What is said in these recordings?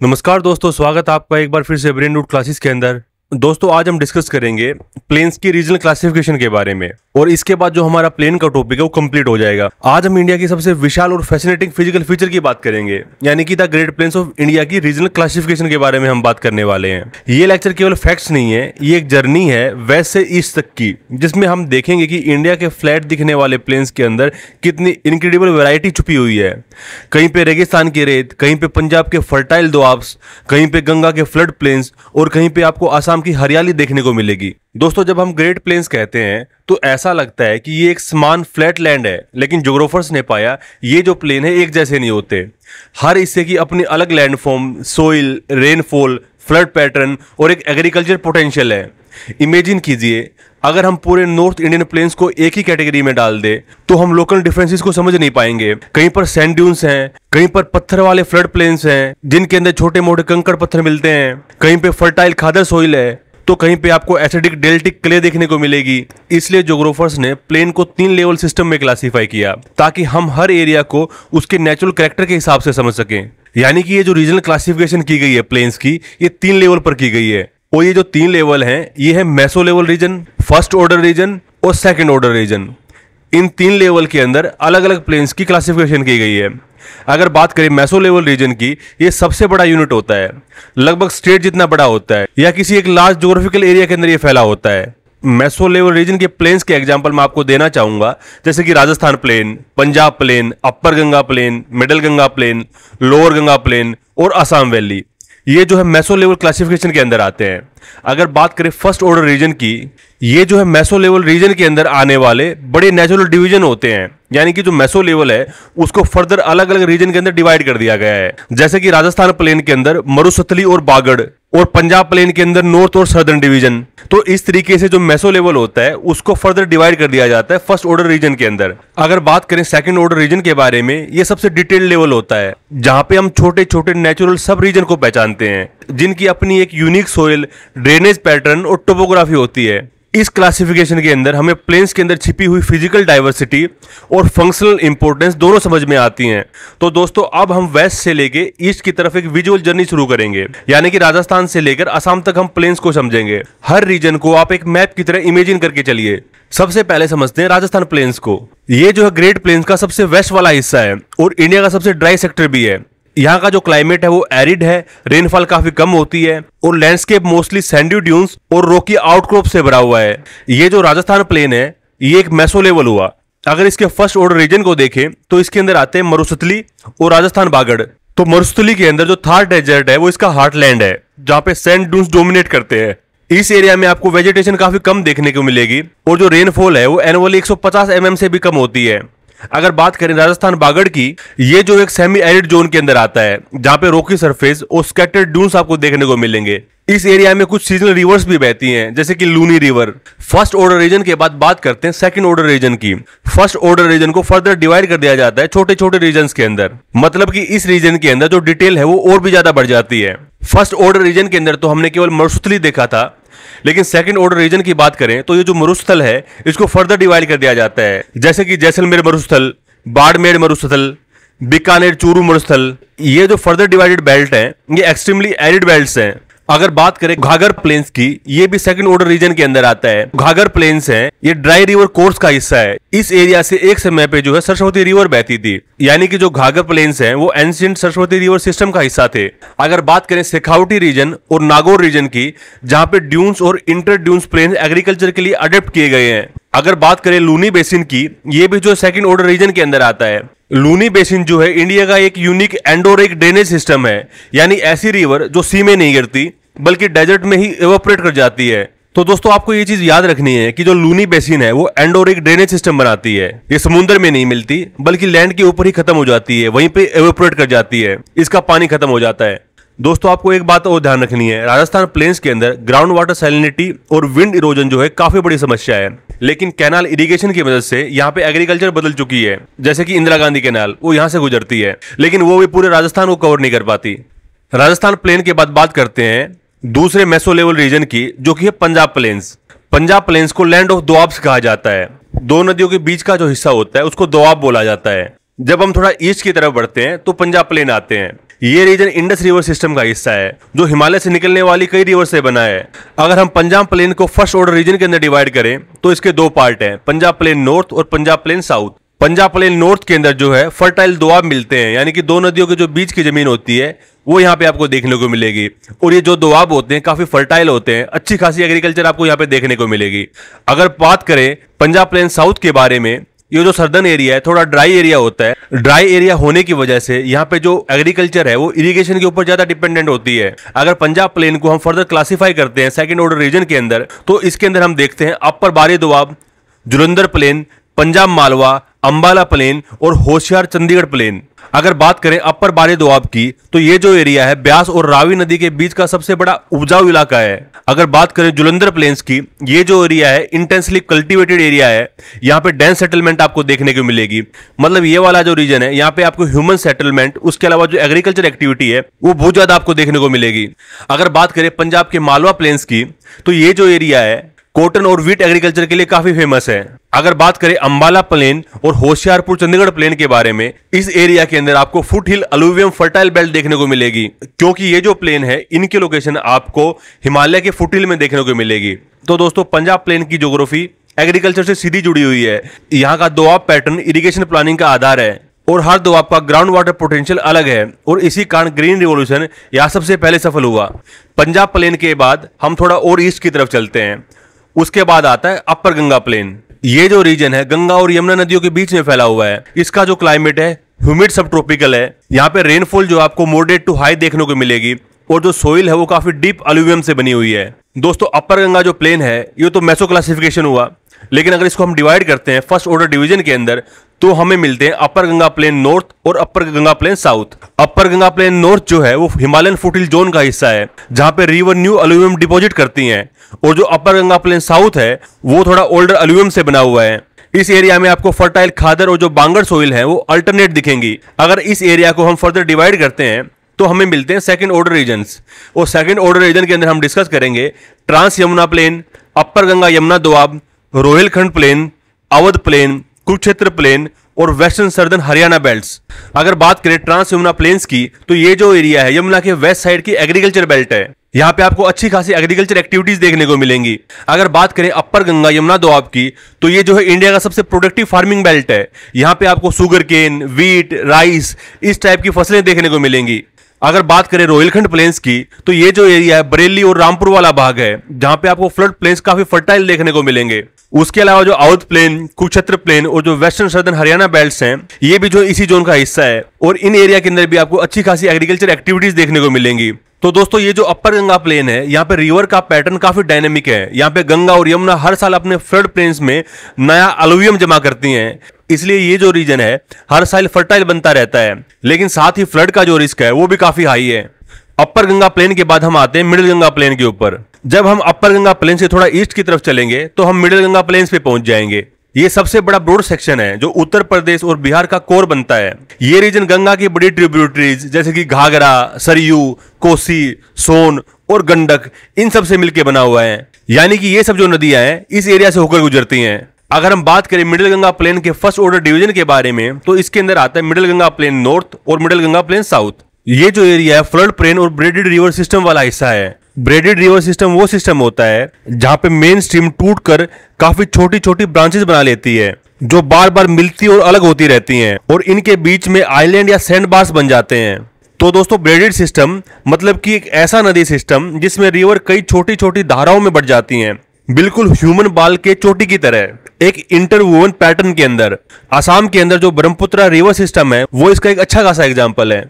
नमस्कार दोस्तों, स्वागत है आपका एक बार फिर से ब्रेन रूट क्लासेस के अंदर। दोस्तों आज हम डिस्कस करेंगे प्लेन्स की रीजनल क्लासिफिकेशन के बारे में और इसके बाद जो हमारा प्लेन का टॉपिक है वो कंप्लीट हो जाएगा। आज हम इंडिया की सबसे विशाल और फैसिनेटिंग फिजिकल फीचर की बात करेंगे, यानी कि the great plains of India की रीजनल क्लासिफिकेशन के बारे में हम बात करने वाले हैं। ये लेक्चर केवल फैक्ट्स नहीं है, ये एक जर्नी है वेस्ट से ईस्ट तक की, जिसमें हम देखेंगे कि इंडिया के फ्लैट दिखने वाले प्लेन्स के अंदर कितनी इनक्रेडिबल वैरायटी छुपी हुई है। कहीं पे रेगिस्तान की रेत, कहीं पे पंजाब के फर्टाइल दोआब्स, कहीं पे गंगा के फ्लड प्लेन्स और कहीं पे आपको आसाम की हरियाली देखने को मिलेगी। दोस्तों जब हम ग्रेट प्लेन्स कहते हैं तो ऐसा लगता है कि ये एक समान फ्लैट लैंड है, लेकिन ज्योग्राफर्स ने पाया ये जो प्लेन है एक जैसे नहीं होते। हर हिस्से की अपनी अलग landform, soil, rainfall, flood pattern और एक एग्रीकल्चर पोटेंशियल है। इमेजिन कीजिए अगर हम पूरे नॉर्थ इंडियन प्लेन्स को एक ही कैटेगरी में डाल दे तो हम लोकल डिफरेंसेस को समझ नहीं पाएंगे। कहीं पर सैंड ड्यून्स हैं, कहीं पर पत्थर वाले फ्लड प्लेन्स हैं जिनके अंदर छोटे मोटे कंकड़ पत्थर मिलते हैं, कहीं पे फर्टाइल खादर सोइल है तो कहीं पे आपको एसिडिक डेल्टिक क्ले देखने को मिलेगी। इसलिए ज्योग्राफर्स ने प्लेन को 3 लेवल सिस्टम में क्लासिफाई किया ताकि हम हर एरिया को उसके नेचुरल कैरेक्टर के हिसाब से समझ सकें। यानी कि ये जो रीजनल क्लासिफिकेशन की गई है प्लेन्स की, ये 3 लेवल पर की गई है। और ये जो 3 लेवल हैं ये है meso level region, first order region और सेकंड ऑर्डर रीजन। इन 3 लेवल के अंदर अलग अलग प्लेन्स की क्लासिफिकेशन की गई है। अगर बात करें मेसो लेवल रीजन की, ये सबसे बड़ा यूनिट होता है, लगभग स्टेट जितना बड़ा होता है या किसी एक लार्ज ज्योग्राफिकल एरिया के अंदर ये फैला होता है। मेसो लेवल रीजन के प्लेन्स के एग्जांपल मैं आपको देना चाहूंगा, जैसे कि Rajasthan plain, Punjab plain, upper Ganga plain, middle Ganga plain, lower Ganga plain और असम वैली। ये जो है मेसो लेवल क्लासिफिकेशन के अंदर आते हैं। अगर बात करें फर्स्ट ऑर्डर रीजन की, ये जो है मेसो लेवल रीजन के अंदर आने वाले बड़े नेचुरल डिवीजन होते हैं, यानी कि जो मेसो लेवल है उसको फर्दर अलग अलग रीजन के अंदर डिवाइड कर दिया गया है। जैसे कि राजस्थान प्लेन के अंदर मरुस्थली और बागड़ और पंजाब प्लेन के अंदर नॉर्थ और सदर्न डिवीजन। तो इस तरीके से जो मेसो लेवल होता है उसको फर्दर डिवाइड कर दिया जाता है फर्स्ट ऑर्डर रीजन के अंदर। अगर बात करें सेकंड ऑर्डर रीजन के बारे में, ये सबसे डिटेल्ड लेवल होता है जहां पे हम छोटे छोटे नेचुरल सब रीजन को पहचानते हैं जिनकी अपनी एक यूनिक सोइल, ड्रेनेज पैटर्न और टोपोग्राफी होती है। इस क्लासिफिकेशन के अंदर हमें प्लेन्स के अंदर छिपी हुई फिजिकल डाइवर्सिटी और फंक्शनल इंपॉर्टेंस दोनों समझ में आती हैं। तो दोस्तों अब हम वेस्ट से लेके ईस्ट की तरफ एक विजुअल जर्नी शुरू करेंगे, यानी कि राजस्थान से लेकर असम तक हम प्लेन्स को समझेंगे। हर रीजन को आप एक मैप की तरह इमेजिन करके चलिए। सबसे पहले समझते हैं राजस्थान प्लेन्स को। ये जो है ग्रेट प्लेन्स का सबसे वेस्ट वाला हिस्सा है और इंडिया का सबसे ड्राई सेक्टर भी है। यहाँ का जो क्लाइमेट है वो एरिड है, रेनफॉल काफी कम होती है और लैंडस्केप मोस्टली सैंडी ड्यून्स और रॉकी आउटक्रॉप से भरा हुआ है। ये जो राजस्थान प्लेन है ये एक मेसो लेवल हुआ। अगर इसके फर्स्ट ऑर्डर रीजन को देखें तो इसके अंदर आते हैं मरुस्थली और राजस्थान बागड़। तो मरुस्थली के अंदर जो थार डेजर्ट है वो इसका हार्टलैंड है जहां पे सैंड ड्यून्स डोमिनेट करते हैं। इस एरिया में आपको वेजिटेशन काफी कम देखने को मिलेगी और जो रेनफॉल है वो एनुअली 150 mm से भी कम होती है। अगर बात करें राजस्थान बागड़ की, ये जो एक सेमी एरिड जोन के अंदर आता है जहां पे रॉकी सरफेस और स्कैटर्ड ड्यून्स आपको देखने को मिलेंगे। इस एरिया में कुछ सीजनल रिवर्स भी बहती हैं जैसे कि Luni river. First order region के बाद बात करते हैं सेकंड ऑर्डर रीजन की। फर्स्ट ऑर्डर रीजन को फर्दर डिवाइड कर दिया जाता है छोटे छोटे रीजन्स के अंदर, मतलब कि इस रीजन के अंदर जो डिटेल है वो और भी ज्यादा बढ़ जाती है। फर्स्ट ऑर्डर रीजन के अंदर तो हमने केवल मरुस्थली देखा था, लेकिन सेकंड ऑर्डर रीजन की बात करें तो ये जो मरुस्थल है इसको फर्दर डिवाइड कर दिया जाता है, जैसे कि जैसलमेर मरुस्थल, बाड़मेर मरुस्थल, बीकानेर चूरू मरुस्थल। ये जो फर्दर डिवाइडेड बेल्ट है ये एक्सट्रीमली एरिड बेल्ट्स हैं। अगर बात करें घाघर प्लेन्स की, ये भी सेकंड ऑर्डर रीजन के अंदर आता है। घाघर प्लेन्स हैं, ये ड्राई रिवर कोर्स का हिस्सा है। इस एरिया से एक समय पे जो है सरस्वती रिवर बहती थी, यानी कि जो घाघर प्लेन्स हैं वो एंशिएंट सरस्वती रिवर सिस्टम का हिस्सा थे। अगर बात करें शेखावटी रीजन और नागौर रीजन की, जहां पे ड्यून्स और इंटर ड्यून्स प्लेन एग्रीकल्चर के लिए अडेप्ट किए गए हैं। अगर बात करें लूनी बेसिन की, ये भी जो सेकंड ऑर्डर रीजन के अंदर आता है। लूनी बेसिन जो है इंडिया का एक यूनिक एंडोरिक ड्रेनेज सिस्टम है, यानी ऐसी रिवर जो सी में नहीं गिरती बल्कि डेजर्ट में ही एवापोरेट कर जाती है। तो दोस्तों आपको ये चीज याद रखनी है कि जो लूनी बेसिन है वो एंडोरिक ड्रेनेज सिस्टम बनाती है। ये समुद्र में नहीं मिलती बल्कि लैंड के ऊपर ही खत्म हो जाती है, वहीं पे एवापोरेट कर जाती है, इसका पानी खत्म हो जाता है। दोस्तों आपको एक बात और ध्यान रखनी है, राजस्थान प्लेन्स के अंदर ग्राउंड वाटर सैलिनिटी और विंड इरोजन जो है काफी बड़ी समस्या है, लेकिन कैनाल इरिगेशन की मदद से यहाँ पे एग्रीकल्चर बदल चुकी है। जैसे कि इंदिरा गांधी कैनाल वो यहाँ से गुजरती है, लेकिन वो भी पूरे राजस्थान को कवर नहीं कर पाती। राजस्थान प्लेन के बाद बात करते हैं दूसरे मेसो लेवल रीजन की, जो कि है पंजाब प्लेन्स। पंजाब प्लेन्स को लैंड ऑफ दोआब्स कहा जाता है। दो नदियों के बीच का जो हिस्सा होता है उसको दोआब बोला जाता है। जब हम थोड़ा ईस्ट की तरफ बढ़ते हैं तो पंजाब प्लेन आते हैं। ये रीजन इंडस रिवर सिस्टम का हिस्सा है जो हिमालय से निकलने वाली कई रिवर से बना है। अगर हम पंजाब प्लेन को फर्स्ट ऑर्डर रीजन के अंदर डिवाइड करें तो इसके दो पार्ट हैं, पंजाब प्लेन नॉर्थ और Punjab plain south. Punjab plain north के अंदर जो है फर्टाइल दोआब मिलते हैं, यानी कि दो नदियों के जो बीच की जमीन होती है वो यहाँ पे आपको देखने को मिलेगी। और ये जो दोआब होते हैं काफी फर्टाइल होते हैं, अच्छी खासी एग्रीकल्चर आपको यहाँ पे देखने को मिलेगी। अगर बात करें पंजाब प्लेन साउथ के बारे में, ये जो सर्दर्न एरिया है थोड़ा ड्राई एरिया होता है। ड्राई एरिया होने की वजह से यहाँ पे जो एग्रीकल्चर है वो इरिगेशन के ऊपर ज्यादा डिपेंडेंट होती है। अगर पंजाब प्लेन को हम फर्दर क्लासिफाई करते हैं सेकंड ऑर्डर रीजन के अंदर, तो इसके अंदर हम देखते हैं अपर बारी दोआब, जुलंधर प्लेन, पंजाब मालवा, अंबाला प्लेन और होशियार चंडीगढ़ प्लेन। अगर बात करें अपर बारी दोआब की, तो ये जो एरिया है ब्यास और रावी नदी के बीच का सबसे बड़ा उपजाऊ इलाका है। अगर बात करें जुलंधर प्लेन्स की, ये जो एरिया है इंटेंसली कल्टीवेटेड एरिया है, यहाँ पे डेंस सेटलमेंट आपको देखने को मिलेगी। मतलब ये वाला जो रीजन है यहाँ पे आपको ह्यूमन सेटलमेंट, उसके अलावा जो एग्रीकल्चर एक्टिविटी है वो बहुत ज्यादा आपको देखने को मिलेगी। अगर बात करें पंजाब के मालवा प्लेन्स की, तो ये जो एरिया है कॉटन और व्हीट एग्रीकल्चर के लिए काफी फेमस है। अगर बात करें अंबाला प्लेन और होशियारपुर चंडीगढ़ प्लेन के बारे में, इस एरिया के अंदर आपको फुट हिल अलुवियम फर्टाइल बेल्ट देखने को मिलेगी, क्योंकि ये जो प्लेन है इनकी लोकेशन आपको हिमालय के फुट हिल में देखने को मिलेगी। तो दोस्तों पंजाब प्लेन की ज्योग्राफी एग्रीकल्चर से सीधी जुड़ी हुई है। यहाँ का दोआब पैटर्न इरिगेशन प्लानिंग का आधार है और हर दोआब का ग्राउंड वाटर पोटेंशियल अलग है और इसी कारण ग्रीन रिवॉल्यूशन यहाँ सबसे पहले सफल हुआ। पंजाब प्लेन के बाद हम थोड़ा और ईस्ट की तरफ चलते हैं, उसके बाद आता है अपर गंगा प्लेन। ये जो रीजन है गंगा और यमुना नदियों के बीच में फैला हुआ है। इसका जो क्लाइमेट है ह्यूमिड सब ट्रॉपिकल है। यहाँ पे रेनफॉल जो आपको मॉडरेट टू हाई देखने को मिलेगी और जो सोइल है वो काफी डीप अलुवियम से बनी हुई है। दोस्तों अपर गंगा जो प्लेन है ये तो मेसो क्लासिफिकेशन हुआ, लेकिन अगर इसको हम डिवाइड करते हैं फर्स्ट ऑर्डर डिवीजन के अंदर, तो हमें मिलते हैं अपर गंगा प्लेन नॉर्थ और अपर गंगा प्लेन साउथ। अपर गंगा प्लेन नॉर्थ जो है वो हिमालयन फुटहिल जोन का हिस्सा है जहां पे रिवर न्यू अलुवियम डिपॉजिट करती हैं, और जो अपर गंगा प्लेन साउथ है वो थोड़ा ओल्डर अलुवियम से बना हुआ है। इस एरिया में आपको फर्टाइल खादर और जो बांगर सोइल है वो अल्टरनेट दिखेंगी। अगर इस एरिया को हम फर्दर डिवाइड करते हैं तो हमें मिलते हैं सेकंड ऑर्डर रीजन्स, और सेकंड ऑर्डर रीजन के अंदर हम डिस्कस करेंगे trans Yamuna plain, upper Ganga Yamuna doab, Rohilkhand plain, Awadh plain, Kurukshetra plain और वेस्टर्न सर्दर्न हरियाणा बेल्ट्स। अगर बात करें ट्रांस यमुना प्लेन्स की, तो ये जो एरिया है यमुना के वेस्ट साइड की एग्रीकल्चर बेल्ट है। यहाँ पे आपको अच्छी खासी एग्रीकल्चर एक्टिविटीज देखने को मिलेंगी। अगर बात करें अपर गंगा यमुना दोआब की, तो ये जो है इंडिया का सबसे प्रोडक्टिव फार्मिंग बेल्ट है। यहाँ पे आपको शुगर केन, व्हीट, राइस, इस टाइप की फसलें देखने को मिलेंगी। अगर बात करें रोहिलखंड प्लेन्स की, तो ये जो एरिया है बरेली और रामपुर वाला भाग है जहां पे आपको फ्लड प्लेन्स काफी फर्टाइल देखने को मिलेंगे। उसके अलावा जो अवध प्लेन, कुरुक्षेत्र प्लेन और जो वेस्टर्न सर्दर्न हरियाणा बेल्ट्स हैं, ये भी जो इसी जोन का हिस्सा है, और इन एरिया के अंदर भी आपको अच्छी खासी एग्रीकल्चर एक्टिविटीज देखने को मिलेंगी। तो दोस्तों ये जो अपर गंगा प्लेन है, यहाँ पे रिवर का पैटर्न काफी डायनेमिक है। यहाँ पे गंगा और यमुना हर साल अपने फ्लड प्लेन्स में नया अलुवियम जमा करती हैं, इसलिए ये जो रीजन है हर साल फर्टाइल बनता रहता है, लेकिन साथ ही फ्लड का जो रिस्क है वो भी काफी हाई है। अपर गंगा प्लेन के बाद हम आते हैं मिडिल गंगा प्लेन के ऊपर। जब हम अपर गंगा प्लेन से थोड़ा ईस्ट की तरफ चलेंगे तो हम मिडिल गंगा प्लेन्स पे पहुंच जाएंगे। ये सबसे बड़ा ब्रॉड सेक्शन है जो उत्तर प्रदेश और बिहार का कोर बनता है। ये रीजन गंगा की बड़ी ट्रिब्यूटरीज जैसे कि घाघरा, सरयू, कोसी, सोन और गंडक, इन सब से मिलकर बना हुआ है। यानी कि ये सब जो नदियां हैं इस एरिया से होकर गुजरती हैं। अगर हम बात करें मिडिल गंगा प्लेन के फर्स्ट ऑर्डर डिवीजन के बारे में, तो इसके अंदर आता है मिडिल गंगा प्लेन नॉर्थ और मिडिल गंगा प्लेन साउथ। ये जो एरिया है फ्लड प्लेन और ब्रेडेड रिवर सिस्टम वाला हिस्सा है। ब्रेडेड रिवर सिस्टम वो सिस्टम होता है जहां पे मेन स्ट्रीम टूटकर काफी छोटी छोटी ब्रांचेस बना लेती है जो बार बार मिलती और अलग होती रहती हैं, और इनके बीच में आइलैंड या सैंड बार्स बन जाते हैं। तो दोस्तों ब्रेडेड सिस्टम मतलब कि एक ऐसा नदी सिस्टम जिसमें रिवर कई छोटी छोटी धाराओं में बढ़ जाती हैं, बिल्कुल ह्यूमन बाल के चोटी की तरह, एक इंटरवोवन पैटर्न के अंदर। असम के अंदर जो ब्रह्मपुत्रा रिवर सिस्टम है वो इसका एक अच्छा खासा एग्जांपल है।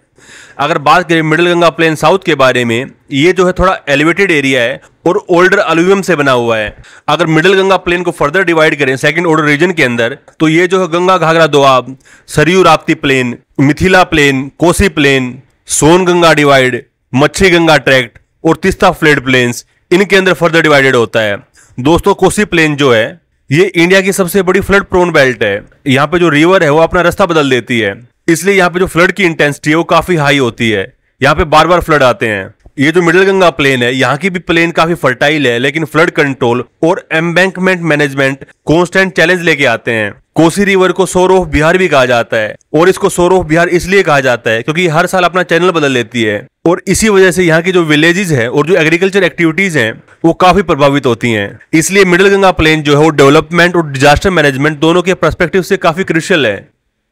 अगर बात करें मिडिल गंगा प्लेन साउथ के बारे में, ये जो है थोड़ा एलिवेटेड एरिया है और ओल्डर अलुवियम से बना हुआ है। अगर मिडिल गंगा प्लेन को फर्दर डिवाइड करें सेकंड ऑर्डर रीजन के अंदर, तो ये जो है Ganga Ghaghara doab, Saryu Rapti plain, Mithila plain, Kosi plain, Son Ganga divide, मच्छी गंगा ट्रैक्ट और तीस्ता फ्लड प्लेन्स, इनके अंदर फर्दर डिवाइडेड होता है। दोस्तों कोसी प्लेन जो है ये इंडिया की सबसे बड़ी फ्लड प्रोन बेल्ट है। यहाँ पे जो रिवर है वो अपना रास्ता बदल देती है, इसलिए यहाँ पे जो फ्लड की इंटेंसिटी है वो काफी हाई होती है। यहाँ पे बार बार फ्लड आते हैं। ये जो मिडिल गंगा प्लेन है, यहाँ की भी प्लेन काफी फर्टाइल है, लेकिन फ्लड कंट्रोल और एम्बैंकमेंट मैनेजमेंट कॉन्स्टेंट चैलेंज लेके आते हैं। कोसी रिवर को सोर ऑफ बिहार भी कहा जाता है, और इसको सोर ऑफ बिहार इसलिए कहा जाता है क्योंकि हर साल अपना चैनल बदल लेती है, और इसी वजह से यहाँ की जो विलेजेस है और जो एग्रीकल्चर एक्टिविटीज हैं वो काफी प्रभावित होती हैं। इसलिए मिडिल गंगा प्लेन जो है वो डेवलपमेंट और डिजास्टर मैनेजमेंट दोनों के पर्सपेक्टिव से काफी क्रूशियल है।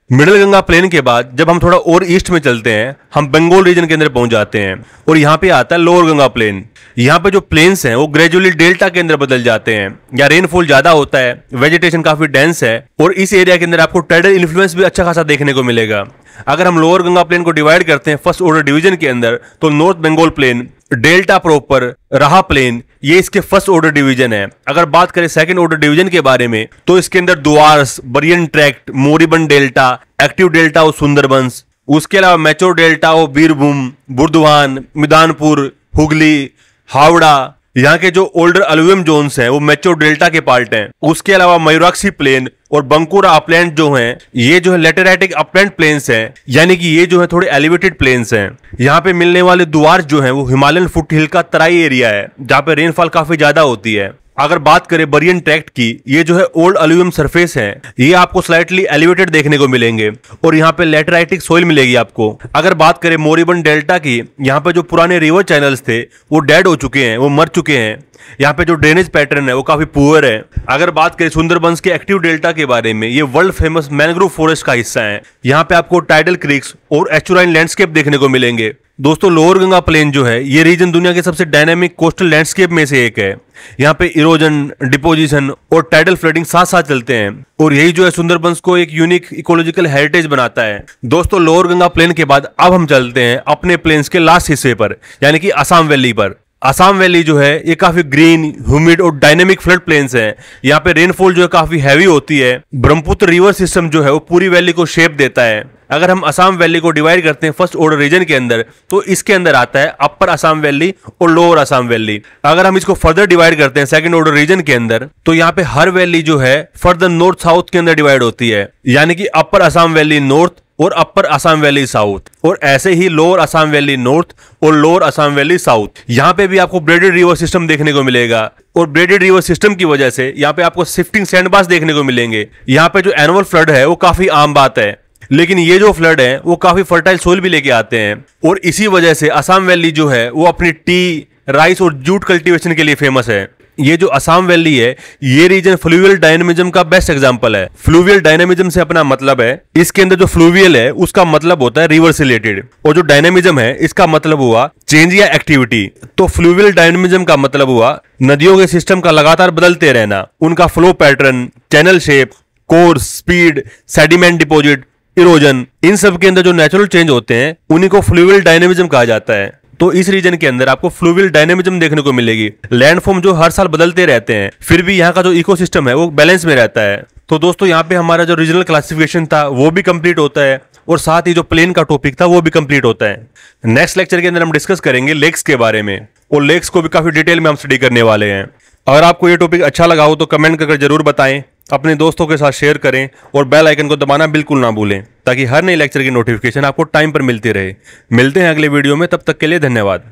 मिडिल गंगा प्लेन के बाद जब हम थोड़ा और ईस्ट में चलते हैं, हम बंगाल रीजन के अंदर पहुंच जाते हैं, और यहाँ पे आता है लोअर गंगा प्लेन। यहाँ पे जो प्लेन्स हैं वो ग्रेजुअली डेल्टा के अंदर बदल जाते हैं, या रेनफॉल ज्यादा होता है, वेजिटेशन काफी डेंस है, और इस एरिया के अंदर आपको टाइडल इन्फ्लुएंस भी अच्छा खासा देखने को मिलेगा। अगर हम लोअर गंगा प्लेन को डिवाइड करते हैं फर्स्ट ऑर्डर डिवीजन के अंदर, तो north Bengal plain, delta proper, Rarh plain, ये इसके फर्स्ट ऑर्डर डिवीजन है। अगर बात करें सेकंड ऑर्डर डिवीजन के बारे में, तो इसके अंदर Duars, Barind tract, moribund delta, active delta और सुंदरबंस, उसके अलावा मैच्योर डेल्टा और बीरभूम, बुर्दवान, मिदानपुर, हुगली, हावड़ा, यहाँ के जो ओल्डर अलुवियम जोन्स हैं वो मैच्योर डेल्टा के पार्ट हैं। उसके अलावा मयूराक्षी प्लेन और बंकुरा अपलैंड जो हैं, ये जो है लेटेराइटिक अपलैंड प्लेन्स हैं, यानी कि ये जो है थोड़े एलिवेटेड प्लेन्स हैं। यहाँ पे मिलने वाले दुआर जो हैं वो हिमालयन फुट हिल का तराई एरिया है, जहाँ पे रेनफॉल काफी ज्यादा होती है। अगर बात करें बरियन ट्रैक्ट की, ये जो है ओल्ड अलुवियम सरफेस है, ये आपको स्लाइटली एलिवेटेड देखने को मिलेंगे, और यहाँ पे लेटराइटिक सोइल मिलेगी आपको। अगर बात करें मोरिबन डेल्टा की, यहाँ पे जो पुराने रिवर चैनल्स थे वो डेड हो चुके हैं, वो मर चुके हैं। यहाँ पे जो ड्रेनेज पैटर्न है वो काफी पुअर है। अगर बात करें सुंदरबंस के एक्टिव डेल्टा के बारे में, ये वर्ल्ड फेमस मैंग्रोव फॉरेस्ट का हिस्सा है। यहाँ पे आपको टाइडल क्रीक्स और एस्चुराइन लैंडस्केप देखने को मिलेंगे। दोस्तों, लोअर गंगा प्लेन जो है, ये रीजन दुनिया के सबसे डायनामिक कोस्टल लैंडस्केप में से एक है। यहाँ पे इरोजन, डिपोजिशन और टाइडल फ्लडिंग साथ साथ चलते हैं, और यही जो है सुंदरबंस को एक यूनिक इकोलॉजिकल हेरिटेज बनाता है। दोस्तों, लोअर गंगा प्लेन के बाद अब हम चलते हैं अपने प्लेन्स के लास्ट हिस्से पर, यानी कि असम वैली पर। असम वैली जो है ये काफी ग्रीन, ह्यूमिड और डायनेमिक फ्लड प्लेन्स है। यहाँ पे रेनफॉल जो है काफी हैवी होती है। ब्रह्मपुत्र रिवर सिस्टम जो है वो पूरी वैली को शेप देता है। अगर हम असम वैली को डिवाइड करते हैं फर्स्ट ऑर्डर रीजन के अंदर, तो इसके अंदर आता है अपर असम वैली और लोअर असम वैली। अगर हम इसको फर्दर डिवाइड करते हैं सेकंड ऑर्डर रीजन के अंदर, तो यहाँ पे हर वैली जो है फर्दर नॉर्थ साउथ के अंदर डिवाइड होती है, यानी कि अपर असम वैली नॉर्थ और अपर असम वैली साउथ, और ऐसे ही लोअर असम वैली नॉर्थ और लोअर असम वैली साउथ। यहाँ पे भी आपको ब्रेडेड रिवर सिस्टम देखने को मिलेगा, और ब्रेडेड रिवर सिस्टम की वजह से यहाँ पे आपको शिफ्टिंग सैंडबार्स देखने को मिलेंगे। यहाँ पे जो एनुअल फ्लड है वो काफी आम बात है, लेकिन ये जो फ्लड है वो काफी फर्टाइल सोइल भी लेके आते हैं, और इसी वजह से असम वैली जो है वो अपनी टी, राइस और जूट कल्टीवेशन के लिए फेमस है। ये जो असम वैली है, ये रीजन फ्लूवियल डायनेमिज्म का बेस्ट एग्जांपल है। फ्लूवियल डायनेमिज्म से अपना मतलब है, इसके अंदर जो फ्लूवियल है उसका मतलब होता है रिवर से रिलेटेड, और जो डायनेमिज्म है इसका मतलब हुआ चेंज या एक्टिविटी। तो फ्लूवियल डायनेमिज्म का मतलब हुआ नदियों के सिस्टम का लगातार बदलते रहना, उनका flow pattern, channel shape, course, speed, sediment deposit, erosion, इन सब के अंदर जो नेचुरल चेंज होते हैं उन्हीं को फ्लूवियल डायनेमिज्म कहा जाता है। तो इस रीजन के अंदर आपको फ्लूवियल डायनेमिज्म देखने को मिलेगी। लैंडफॉर्म जो हर साल बदलते रहते हैं, फिर भी यहाँ का जो इकोसिस्टम है वो बैलेंस में रहता है। तो दोस्तों, यहाँ पे हमारा जो रीजनल क्लासिफिकेशन था वो भी कंप्लीट होता है, और साथ ही जो प्लेन का टॉपिक था वो भी कंप्लीट होता है। नेक्स्ट लेक्चर के अंदर हम डिस्कस करेंगे लेक्स के बारे में, और लेक्स को भी काफी डिटेल में हम स्टडी करने वाले हैं। अगर आपको ये टॉपिक अच्छा लगा हो तो कमेंट करके जरूर बताएं, अपने दोस्तों के साथ शेयर करें, और बेल आइकन को दबाना बिल्कुल ना भूलें, ताकि हर नई लेक्चर की नोटिफिकेशन आपको टाइम पर मिलती रहे। मिलते हैं अगले वीडियो में, तब तक के लिए धन्यवाद।